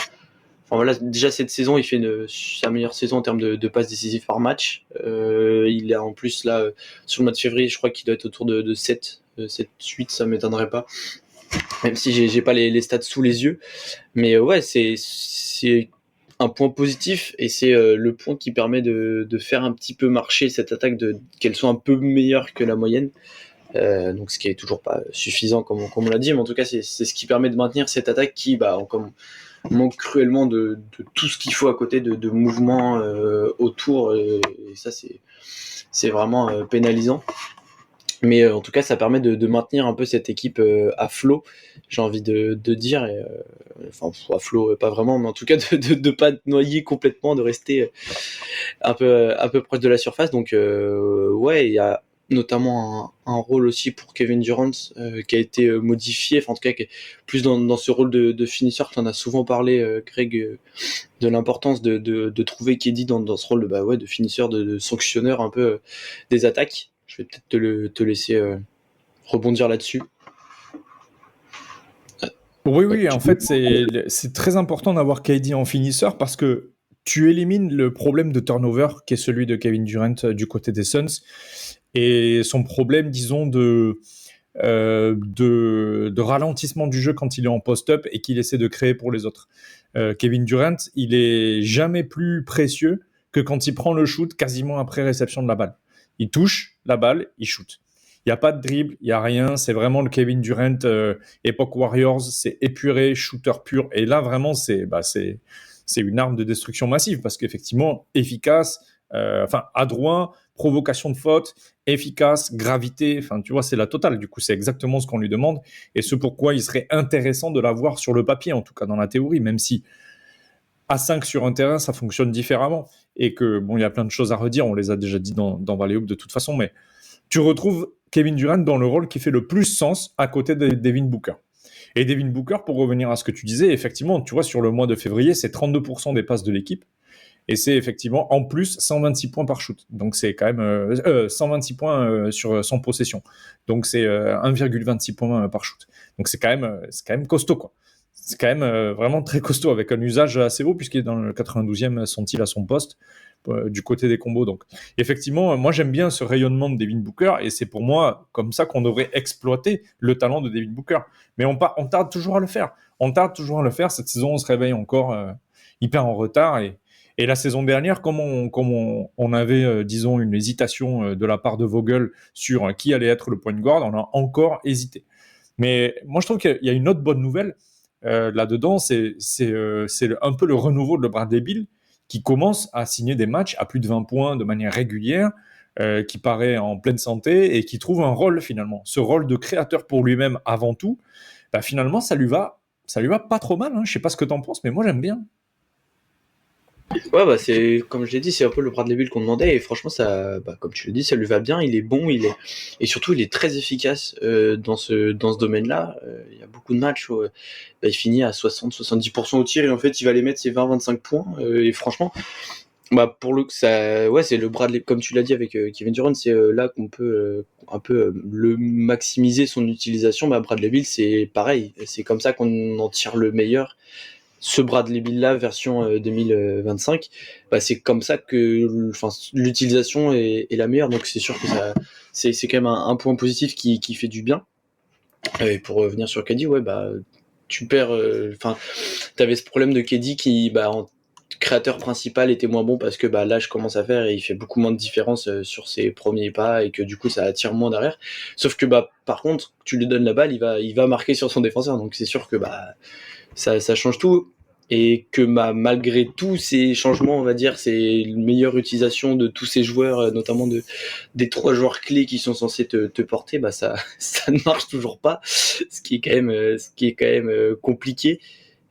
déjà cette saison, il fait sa meilleure saison en termes de passes décisives par match. Il est en plus là, sur le mois de février, je crois qu'il doit être autour de 7-8, ça m'étonnerait pas. Même si j'ai pas les stats sous les yeux. Mais c'est un point positif, et c'est le point qui permet de faire un petit peu marcher cette attaque, qu'elle soit un peu meilleure que la moyenne. Donc ce qui est toujours pas suffisant comme on l'a dit, mais en tout cas c'est ce qui permet de maintenir cette attaque qui manque cruellement de tout ce qu'il faut à côté de mouvements autour, et ça c'est vraiment pénalisant. Mais en tout cas ça permet de maintenir un peu cette équipe à flot, j'ai envie de dire, à flot pas vraiment, mais en tout cas de pas noyer complètement, de rester un peu proche de la surface. Donc il y a notamment un rôle aussi pour Kevin Durant qui a été modifié, en tout cas qui est plus dans ce rôle de finisseur. Tu en as souvent parlé, Greg, de l'importance de trouver KD dans ce rôle de finisseur, de sanctionneur un peu des attaques. Je vais peut-être te laisser rebondir là-dessus. Oui, en fait, c'est très important d'avoir KD en finisseur parce que tu élimines le problème de turnover qui est celui de Kevin Durant du côté des Suns et son problème, disons, de ralentissement du jeu quand il est en post-up et qu'il essaie de créer pour les autres. Kevin Durant, il est jamais plus précieux que quand il prend le shoot quasiment après réception de la balle. Il touche la balle, il shoot. Il n'y a pas de dribble, il n'y a rien. C'est vraiment le Kevin Durant époque Warriors. C'est épuré, shooter pur. Et là, vraiment, c'est une arme de destruction massive parce qu'effectivement, efficace, adroit, provocation de faute, efficace, gravité. Enfin, tu vois, c'est la totale. Du coup, c'est exactement ce qu'on lui demande et ce pourquoi il serait intéressant de l'avoir sur le papier, en tout cas dans la théorie, même si à 5 sur un terrain, ça fonctionne différemment et que, bon, il y a plein de choses à redire. On les a déjà dit dans Valley Hoop de toute façon, mais tu retrouves Kevin Durant dans le rôle qui fait le plus sens à côté de Devin Booker. Et Devin Booker, pour revenir à ce que tu disais, effectivement, tu vois, sur le mois de février, c'est 32% des passes de l'équipe. Et c'est effectivement, en plus, 126 points par shoot. Donc, c'est quand même 126 points sur 100 possessions. Donc, c'est 1,26 points par shoot. Donc, c'est quand même costaud, quoi. C'est quand même vraiment très costaud, avec un usage assez haut, puisqu'il est dans le 92e centile à son poste, du côté des combos. Donc, effectivement, moi, j'aime bien ce rayonnement de Devin Booker, et c'est pour moi comme ça qu'on devrait exploiter le talent de Devin Booker. Mais on tarde toujours à le faire. Cette saison, on se réveille encore hyper en retard, et la saison dernière, comme on avait, disons, une hésitation de la part de Vogel sur qui allait être le point guard, on a encore hésité. Mais moi, je trouve qu'il y a une autre bonne nouvelle là-dedans, c'est un peu le renouveau de Bradley Beal qui commence à signer des matchs à plus de 20 points de manière régulière, qui paraît en pleine santé et qui trouve un rôle finalement. Ce rôle de créateur pour lui-même avant tout, finalement, ça lui va pas trop mal. Je sais pas ce que t'en penses, mais moi, j'aime bien. Ouais, c'est comme je l'ai dit, c'est un peu le Bradley Beal qu'on demandait et franchement ça, comme tu le dis, ça lui va bien. Il est bon, et surtout il est très efficace dans ce domaine-là. Il y a beaucoup de matchs où il finit à 60-70% au tir et en fait il va aller mettre ses 20-25 points et franchement, pour le ça, ouais, c'est le Bradley, comme tu l'as dit avec Kevin Durant, c'est là qu'on peut un peu le maximiser son utilisation. Bradley Beal c'est pareil, c'est comme ça qu'on en tire le meilleur. Ce Bradley Beal là version 2025, c'est comme ça que l'utilisation est la meilleure, donc c'est sûr que c'est quand même un point positif qui fait du bien. Et pour revenir sur KD, tu perds, t'avais ce problème de KD qui en créateur principal était moins bon parce que l'âge commence à faire et il fait beaucoup moins de différence sur ses premiers pas et que du coup ça attire moins derrière. Sauf que par contre, tu lui donnes la balle, il va marquer sur son défenseur, donc c'est sûr que ça change tout. Et que malgré tous ces changements, on va dire, c'est une meilleure utilisation de tous ces joueurs, notamment des 3 joueurs clés qui sont censés te porter, ça ne marche toujours pas, ce qui est quand même compliqué.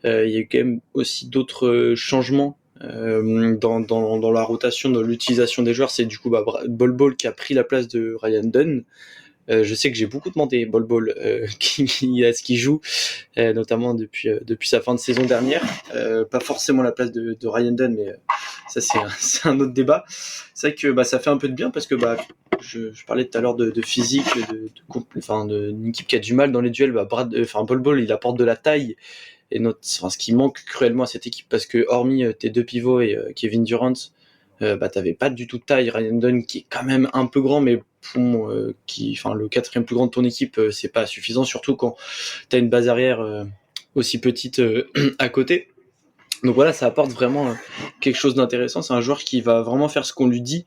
Il y a quand même aussi d'autres changements dans la rotation, dans l'utilisation des joueurs. C'est du coup Bol Bol qui a pris la place de Ryan Dunn. Je sais que j'ai beaucoup demandé Bol Bol à ce qu'il joue, notamment depuis sa fin de saison dernière. Pas forcément la place de Ryan Dunn, mais ça c'est un autre débat. C'est vrai que ça fait un peu de bien parce que je parlais tout à l'heure de physique, d'une équipe qui a du mal dans les duels. Bol Bol il apporte de la taille et ce qui manque cruellement à cette équipe parce que hormis tes 2 pivots et Kevin Durant, t'avais pas du tout de taille. Ryan Dunn qui est quand même un peu grand, mais le 4e plus grand de ton équipe, c'est pas suffisant, surtout quand t'as une base arrière aussi petite à côté. Donc voilà, ça apporte vraiment quelque chose d'intéressant. C'est un joueur qui va vraiment faire ce qu'on lui dit,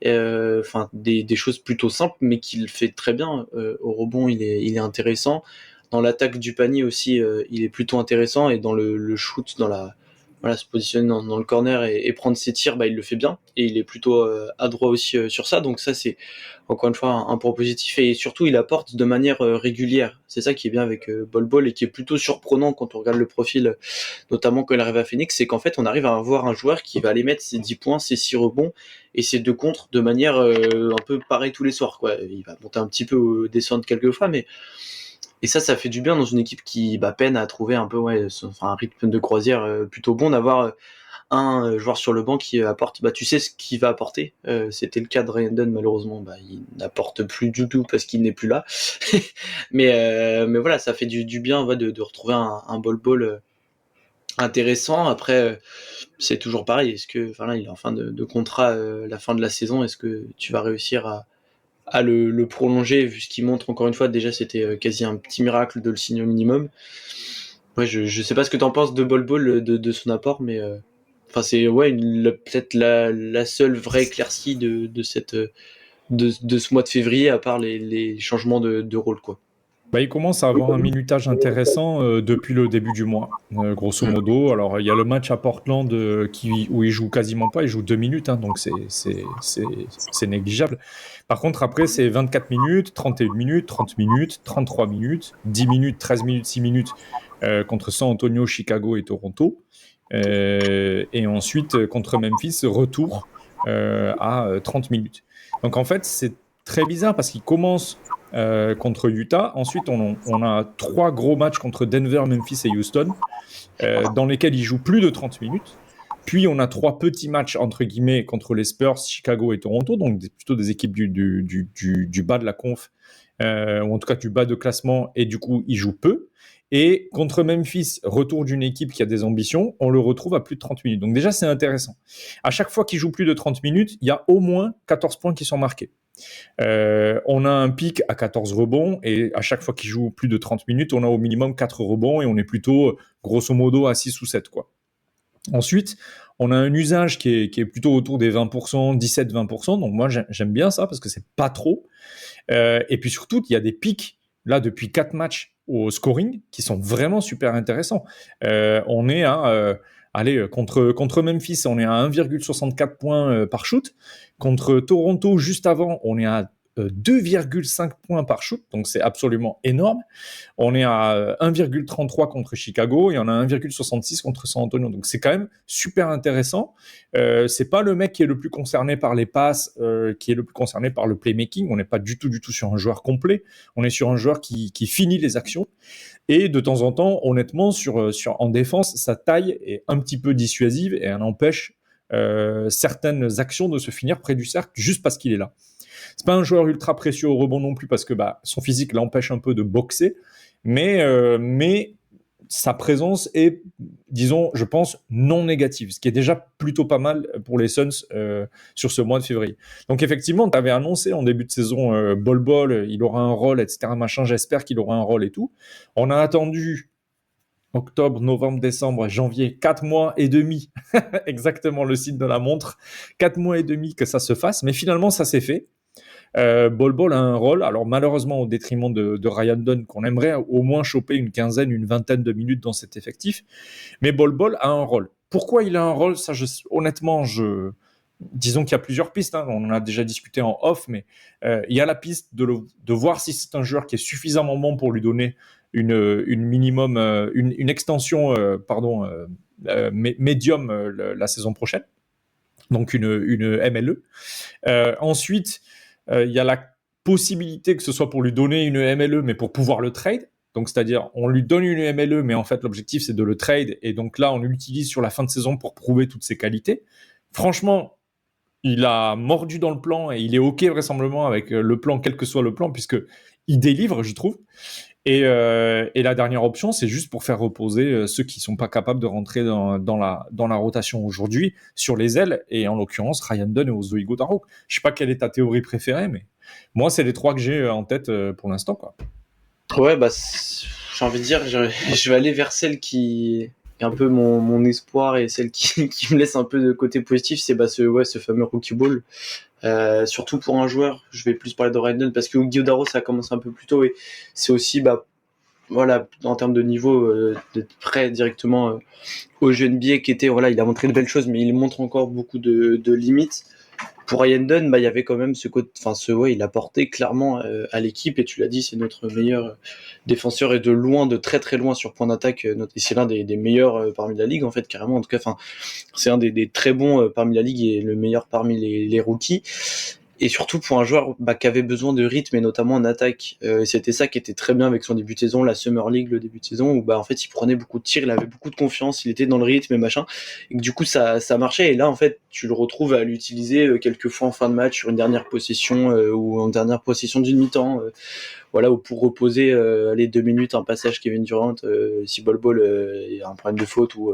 des choses plutôt simples, mais qu'il fait très bien. Au rebond, il est intéressant. Dans l'attaque du panier aussi, il est plutôt intéressant, et dans le shoot, se positionner dans le corner et prendre ses tirs, il le fait bien et il est plutôt adroit aussi sur ça. Donc ça, c'est encore une fois un point positif, et surtout il apporte de manière régulière. C'est ça qui est bien avec Bol Bol et qui est plutôt surprenant quand on regarde le profil, notamment quand il arrive à Phoenix, c'est qu'en fait on arrive à avoir un joueur qui va aller mettre ses 10 points, ses 6 rebonds et ses 2 contres de manière un peu pareil tous les soirs, quoi. Il va monter un petit peu, descendre quelques fois, mais et ça fait du bien dans une équipe qui peine à trouver un peu un rythme de croisière plutôt bon, d'avoir un joueur sur le banc qui apporte, tu sais ce qu'il va apporter. C'était le cas de Ryan Dunn, malheureusement, il n'apporte plus du tout parce qu'il n'est plus là. mais voilà, ça fait du bien de retrouver un bol intéressant. Après, c'est toujours pareil. Est-ce que, là, il est en fin de contrat, la fin de la saison, est-ce que tu vas réussir à le prolonger, vu ce qu'il montre encore une fois? Déjà, c'était quasi un petit miracle de le signer au minimum. Ouais, je sais pas ce que t'en penses de Bol Bol, de son apport, mais c'est peut-être la seule vraie éclaircie de ce mois de février, à part les changements de rôle, quoi. Il commence à avoir un minutage intéressant depuis le début du mois, grosso modo. Alors, il y a le match à Portland où il joue quasiment pas, il joue 2 minutes, donc c'est négligeable. Par contre, après, c'est 24 minutes, 31 minutes, 30 minutes, 33 minutes, 10 minutes, 13 minutes, 6 minutes contre San Antonio, Chicago et Toronto. Et ensuite, contre Memphis, retour à 30 minutes. Donc, en fait, c'est très bizarre parce qu'il commence contre Utah. Ensuite, on a 3 gros matchs contre Denver, Memphis et Houston, dans lesquels il joue plus de 30 minutes. Puis, on a 3 petits matchs, entre guillemets, contre les Spurs, Chicago et Toronto, donc plutôt des équipes du bas de la conf, ou en tout cas du bas de classement, et du coup, il joue peu. Et contre Memphis, retour d'une équipe qui a des ambitions, on le retrouve à plus de 30 minutes. Donc déjà, c'est intéressant. À chaque fois qu'il joue plus de 30 minutes, il y a au moins 14 points qui sont marqués. On a un pic à 14 rebonds, et à chaque fois qu'il joue plus de 30 minutes, on a au minimum 4 rebonds, et on est plutôt, grosso modo, à 6 ou 7, quoi. Ensuite, on a un usage qui est plutôt autour des 20%, 17-20%. Donc moi, j'aime bien ça parce que c'est pas trop. Et puis surtout, il y a des pics, là, depuis 4 matchs au scoring qui sont vraiment super intéressants. On est à... contre Memphis, on est à 1,64 points par shoot. Contre Toronto, juste avant, on est à 2,5 points par shoot, donc c'est absolument énorme. On est à 1,33 contre Chicago et on a 1,66 contre San Antonio, donc c'est quand même super intéressant. C'est pas le mec qui est le plus concerné par les passes, qui est le plus concerné par le playmaking. On n'est pas du tout sur un joueur complet. On est sur un joueur qui finit les actions. Et de temps en temps, honnêtement, en défense, sa taille est un petit peu dissuasive et elle empêche certaines actions de se finir près du cercle juste parce qu'il est là. C'est pas un joueur ultra précieux au rebond non plus parce que son physique l'empêche un peu de boxer, mais sa présence est, disons, je pense, non négative, ce qui est déjà plutôt pas mal pour les Suns sur ce mois de février. Donc effectivement, tu avais annoncé en début de saison Bol Bol, il aura un rôle, etc. Machin, j'espère qu'il aura un rôle et tout. On a attendu octobre, novembre, décembre, janvier, 4 mois et demi, exactement le signe de la montre, 4 mois et demi que ça se fasse, mais finalement ça s'est fait. Bol Bol a un rôle, alors malheureusement au détriment de Ryan Dunn, qu'on aimerait au moins choper une quinzaine, une vingtaine de minutes dans cet effectif, mais Bol Bol a un rôle. Pourquoi il a un rôle? Ça, honnêtement, disons qu'il y a plusieurs pistes, on en a déjà discuté en off, mais il y a la piste de voir si c'est un joueur qui est suffisamment bon pour lui donner une extension médium la saison prochaine, donc une MLE. Ensuite, il y a la possibilité que ce soit pour lui donner une MLE, mais pour pouvoir le trade. Donc, c'est-à-dire, on lui donne une MLE, mais en fait, l'objectif, c'est de le trade. Et donc là, on l'utilise sur la fin de saison pour prouver toutes ses qualités. Franchement, il a mordu dans le plan et il est OK vraisemblablement avec le plan, quel que soit le plan, puisqu'il délivre, je trouve. Et la dernière option, c'est juste pour faire reposer ceux qui sont pas capables de rentrer dans la rotation aujourd'hui sur les ailes, et en l'occurrence Ryan Dunn et Ozo Ighodaro. Je sais pas quelle est ta théorie préférée, mais moi c'est les 3 que j'ai en tête pour l'instant, quoi. Ouais, j'ai envie de dire, je vais aller vers celle qui est un peu mon espoir et celle qui me laisse un peu de côté positif, c'est ce fameux rookie ball. Surtout pour un joueur, je vais plus parler de Ryan Dunn parce que Ighodaro ça a commencé un peu plus tôt et c'est aussi en termes de niveau d'être prêt directement au jeu NBA qui était il a montré de belles choses mais il montre encore beaucoup de limites. Pour Ryan Dunn, il y avait quand même ce côté, il apportait clairement à l'équipe et tu l'as dit, c'est notre meilleur défenseur et de très très loin sur point d'attaque, et c'est l'un des meilleurs parmi la ligue en fait carrément. En tout cas, c'est un des très bons parmi la ligue et le meilleur parmi les rookies. Et surtout pour un joueur qui avait besoin de rythme et notamment en attaque. C'était ça qui était très bien avec son début de saison, la Summer League, le début de saison, où en fait il prenait beaucoup de tirs, il avait beaucoup de confiance, il était dans le rythme et machin, et que du coup ça marchait. Et là en fait tu le retrouves à l'utiliser quelques fois en fin de match sur une dernière possession ou en dernière possession d'une mi-temps, voilà, ou pour reposer les 2 minutes un passage Kevin Durant si Bol Bol a un problème de faute ou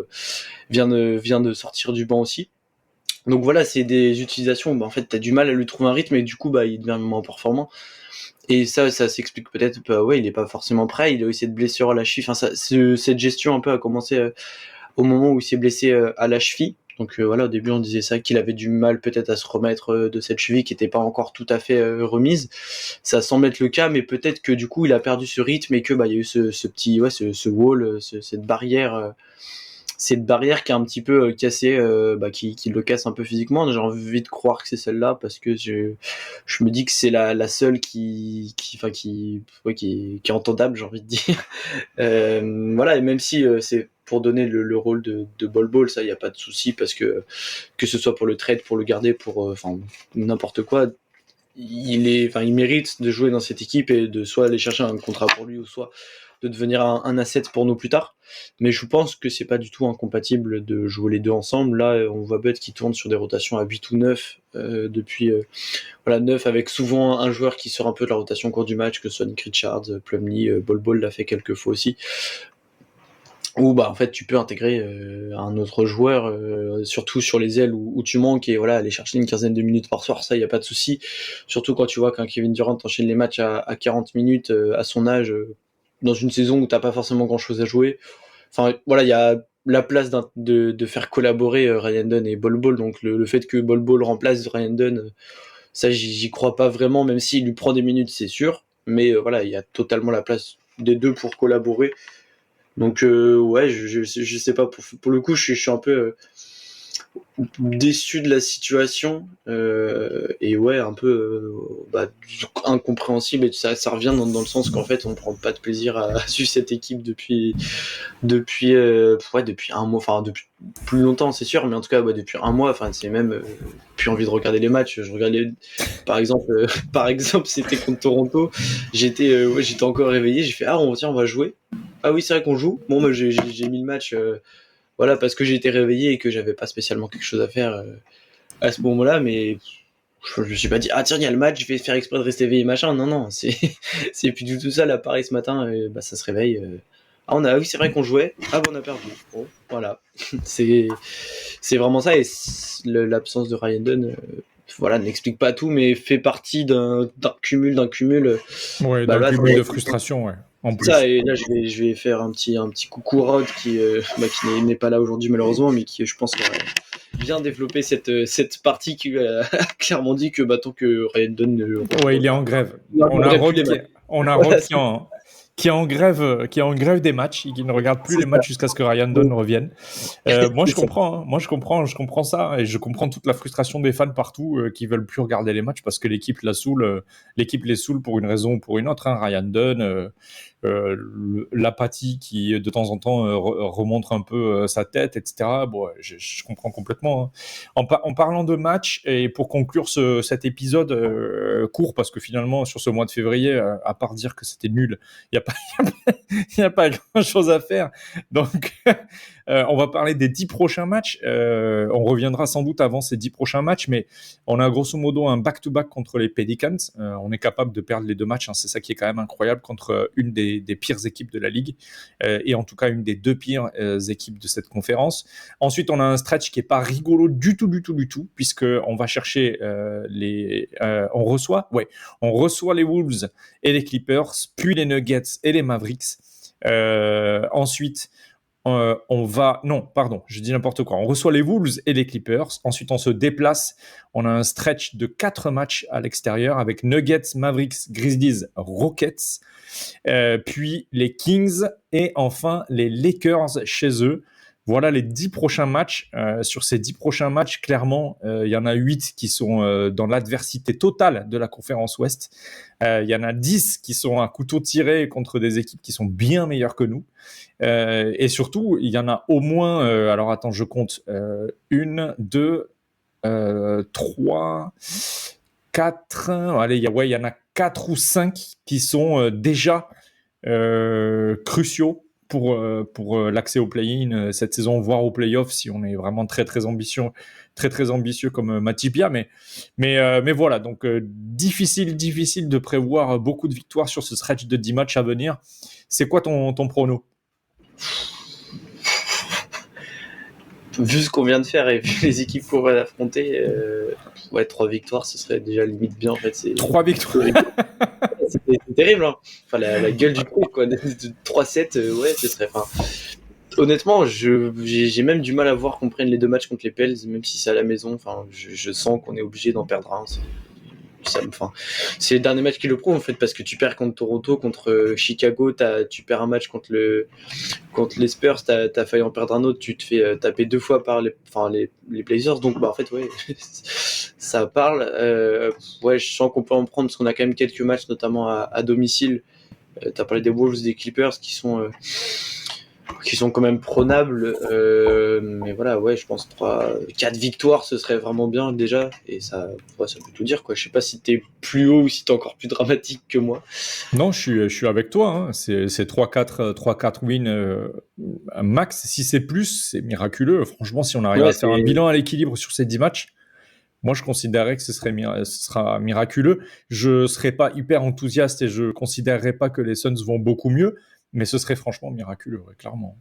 vient de sortir du banc aussi. Donc voilà, c'est des utilisations où en fait t'as du mal à lui trouver un rythme et du coup il devient moins performant. Et ça s'explique peut-être, il est pas forcément prêt, il a aussi cette blessure à la cheville. Enfin, cette gestion un peu a commencé au moment où il s'est blessé à la cheville. Donc voilà, au début on disait ça, qu'il avait du mal peut-être à se remettre de cette cheville qui était pas encore tout à fait remise. Ça semble être le cas, mais peut-être que du coup il a perdu ce rythme et que il y a eu ce petit ce wall, cette barrière qui est un petit peu cassée, qui le casse un peu physiquement. J'ai envie de croire que c'est celle-là parce que je me dis que c'est la seule qui est entendable, j'ai envie de dire. Voilà, et même si c'est pour donner le rôle de Bol Bol, ça y a pas de souci parce que ce soit pour le trade, pour le garder, pour n'importe quoi, il mérite de jouer dans cette équipe et de soit aller chercher un contrat pour lui ou soit de devenir un asset pour nous plus tard. Mais je pense que c'est pas du tout incompatible de jouer les deux ensemble. Là, on voit Bud qui tourne sur des rotations à 8 ou 9 depuis 9 avec souvent un joueur qui sort un peu de la rotation au cours du match, que ce soit Nick Richards, Plumlee, Bol Bol l'a fait quelques fois aussi. Ou en fait tu peux intégrer un autre joueur, surtout sur les ailes où tu manques, et voilà, aller chercher une quinzaine de minutes par soir, ça y a pas de souci. Surtout quand tu vois qu'un Kevin Durant enchaîne les matchs à 40 minutes à son âge, dans une saison où t'as pas forcément grand chose à jouer. Enfin voilà, il y a la place de faire collaborer Ryan Dunn et Bol Bol, donc le fait que Bol Bol remplace Ryan Dunn, ça j'y crois pas vraiment, même s'il lui prend des minutes c'est sûr, mais voilà, il y a totalement la place des deux pour collaborer. Donc je sais pas, pour le coup je suis un peu déçu de la situation et un peu incompréhensible, et ça revient dans le sens qu'en fait on prend pas de plaisir à suivre cette équipe depuis un mois, enfin depuis plus longtemps c'est sûr, mais en tout cas depuis un mois, enfin c'est même plus envie de regarder les matchs. Je regardais par exemple c'était contre Toronto, j'étais encore réveillé, j'ai fait on va jouer. Ah oui, c'est vrai qu'on joue. Bon, j'ai mis le match parce que j'ai été réveillé et que j'avais pas spécialement quelque chose à faire à ce moment-là, mais je me suis pas dit tiens, il y a le match, je vais faire exprès de rester éveillé machin. Non, c'est plus du tout ça. Là, pareil, ce matin, ça se réveille. Oui, c'est vrai qu'on jouait. On a perdu. Bon, voilà. c'est vraiment ça, et l'absence de Ryan Dunn n'explique pas tout, mais fait partie d'un cumul. Ouais, d'un cumul de frustration, ouais. En plus. Ça, et là je vais faire un petit coucou Rod qui n'est pas là aujourd'hui malheureusement, mais qui je pense a bien développé cette partie, qui a clairement dit que tant que Ryan Dunn il est en grève. On a Rod qui est en grève des matchs et qui ne regarde plus les matchs jusqu'à ce que Ryan Dunn revienne. Moi je comprends ça, et je comprends toute la frustration des fans partout qui veulent plus regarder les matchs parce que l'équipe les saoule pour une raison ou pour une autre. Ryan Dunn, l'apathie qui de temps en temps remonte un peu sa tête, etc. Je comprends complètement. En parlant de match, et pour conclure cet épisode court, parce que finalement sur ce mois de février, à part dire que c'était nul, il n'y a pas grand chose à faire. Donc on va parler des 10 prochains matchs. On reviendra sans doute avant ces 10 prochains matchs, mais on a grosso modo un back-to-back contre les Pelicans. On est capable de perdre les 2 matchs, c'est ça qui est quand même incroyable, contre une des pires équipes de la ligue, et en tout cas une des 2 pires équipes de cette conférence. Ensuite, on a un stretch qui est pas rigolo du tout, puisque on va chercher on reçoit les Wolves et les Clippers, puis les Nuggets et les Mavericks. Ensuite, je dis n'importe quoi. On reçoit les Wolves et les Clippers. Ensuite, on se déplace. On a un stretch de 4 matchs à l'extérieur avec Nuggets, Mavericks, Grizzlies, Rockets, puis les Kings et enfin les Lakers chez eux. Voilà les 10 prochains matchs. Sur ces 10 prochains matchs, clairement, il y en a 8 qui sont dans l'adversité totale de la conférence Ouest. Il y en a 10 qui sont à couteau tiré contre des équipes qui sont bien meilleures que nous. Et surtout, il y en a au moins, alors attends, je compte, 1, 2, 3... 4, allez, il y en a 4 ou 5 qui sont déjà cruciaux pour l'accès au play-in cette saison, voire au play-off si on est vraiment très très ambitieux comme Matipia. Mais voilà, donc difficile de prévoir beaucoup de victoires sur ce stretch de 10 matchs à venir. C'est quoi ton prono? Vu ce qu'on vient de faire et vu les équipes qu'on va affronter, 3 victoires, ce serait déjà limite bien en fait. 3 victoires. C'est terrible, hein. Enfin, la gueule du coup, quoi. 3-7, ouais, ce serait. Enfin, honnêtement, j'ai même du mal à voir qu'on prenne les 2 matchs contre les Pels, même si c'est à la maison. Enfin, je sens qu'on est obligé d'en perdre un. C'est les derniers matchs qui le prouvent en fait, parce que tu perds contre Toronto, contre Chicago, tu perds un match contre les Spurs, t'as failli en perdre un autre, tu te fais taper 2 fois par les Blazers, donc en fait ouais, ça parle. Ouais, je sens qu'on peut en prendre parce qu'on a quand même quelques matchs, notamment à domicile. T'as parlé des Wolves, des Clippers qui sont quand même prenables, mais voilà, ouais, je pense 4 victoires, ce serait vraiment bien déjà, et ça peut tout dire, quoi. Je sais pas si t'es plus haut ou si t'es encore plus dramatique que moi. Non, je suis avec toi, hein. C'est 3-4 wins max. Si c'est plus, c'est miraculeux. Franchement, si on arrive à faire un bilan à l'équilibre sur ces 10 matchs, moi je considérerais que ce sera miraculeux. Je serais pas hyper enthousiaste et je considérerais pas que les Suns vont beaucoup mieux, mais ce serait franchement miraculeux, ouais, clairement.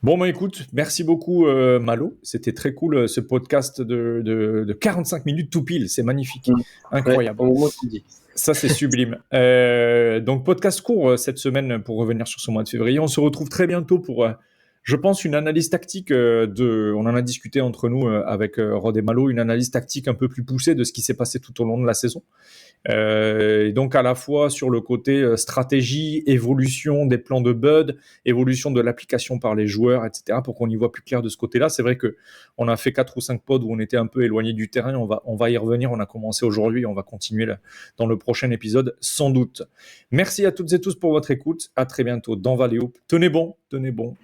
Bon, bah écoute, merci beaucoup Malo, c'était très cool ce podcast de 45 minutes tout pile, c'est magnifique, incroyable. Ouais, au moment où tu dis. Ça, c'est sublime. Donc, podcast court cette semaine pour revenir sur ce mois de février. On se retrouve très bientôt pour, je pense, une analyse tactique on en a discuté entre nous avec Rod et Malo, une analyse tactique un peu plus poussée de ce qui s'est passé tout au long de la saison. Et donc à la fois sur le côté stratégie, évolution des plans de Bud, évolution de l'application par les joueurs, etc., pour qu'on y voit plus clair de ce côté-là. C'est vrai qu'on a fait 4 ou 5 pods où on était un peu éloigné du terrain, on va y revenir, on a commencé aujourd'hui, on va continuer dans le prochain épisode sans doute. Merci à toutes et tous pour votre écoute, à très bientôt dans Valley Hoop. Tenez bon,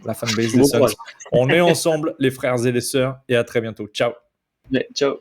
la fanbase des Suns. On est ensemble les frères et les sœurs, et à très bientôt. Ciao. Ouais, ciao.